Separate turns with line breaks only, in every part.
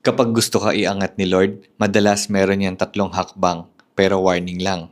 Kapag gusto ka iangat ni Lord, madalas meron yan 3 hakbang, pero warning lang.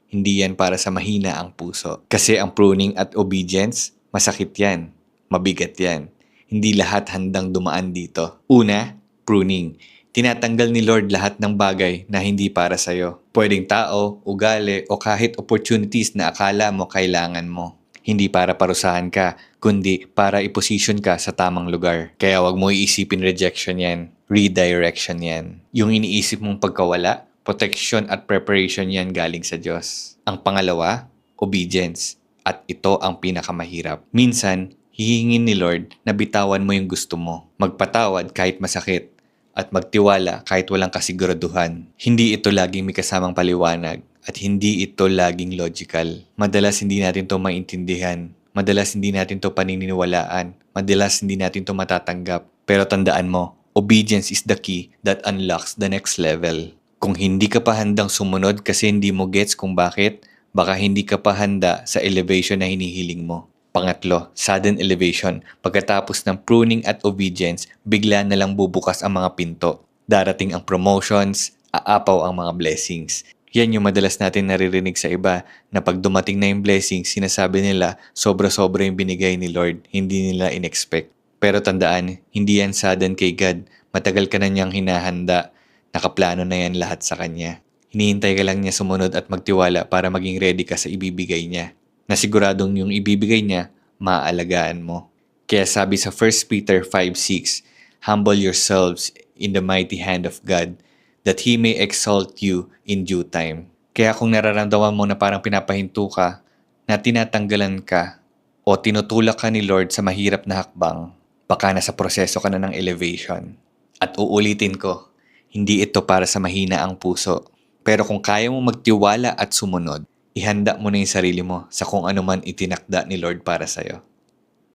Hindi yan para sa mahina ang puso. Kasi ang pruning at obedience, masakit yan. Mabigat yan. Hindi lahat handang dumaan dito. Una, pruning. Tinatanggal ni Lord lahat ng bagay na hindi para sa'yo. Pwedeng tao, ugali, o kahit opportunities na akala mo kailangan mo. Hindi para parusahan ka, kundi para iposition ka sa tamang lugar. Kaya wag mo iisipin rejection yan. Redirection yan. Yung iniisip mong pagkawala, protection at preparation yan galing sa Diyos. Ang pangalawa, obedience. At ito ang pinakamahirap. Minsan, hihingin ni Lord na bitawan mo yung gusto mo. Magpatawad kahit masakit. At magtiwala kahit walang kasiguraduhan. Hindi ito laging may kasamang paliwanag. At hindi ito laging logical. Madalas hindi natin to maintindihan. Madalas hindi natin to paniniwalaan. Madalas hindi natin to matatanggap. Pero tandaan mo, obedience is the key that unlocks the next level. Kung hindi ka pa handang sumunod kasi hindi mo gets kung bakit, baka hindi ka pa handa sa elevation na hinihiling mo. Pangatlo, sudden elevation. Pagkatapos ng pruning at obedience, bigla na lang bubukas ang mga pinto. Darating ang promotions, aapaw ang mga blessings. Yan yung madalas natin naririnig sa iba na pag dumating na yung blessings, sinasabi nila sobra-sobra yung binigay ni Lord, hindi nila in-expect. Pero tandaan, hindi yan sudden kay God. Matagal ka na niyang hinahanda. Nakaplano na yan lahat sa Kanya. Hinihintay ka lang niya sumunod at magtiwala para maging ready ka sa ibibigay niya. Nasiguradong yung ibibigay niya, maaalagaan mo. Kaya sabi sa 1 Peter 5:6, humble yourselves in the mighty hand of God, that He may exalt you in due time. Kaya kung nararamdaman mo na parang pinapahinto ka, na tinatanggalan ka, o tinutulak ka ni Lord sa mahirap na hakbang, baka nasa proseso ka na ng elevation. At uulitin ko, hindi ito para sa mahina ang puso. Pero kung kaya mo magtiwala at sumunod, ihanda mo na yung sarili mo sa kung ano man itinakda ni Lord para sa'yo.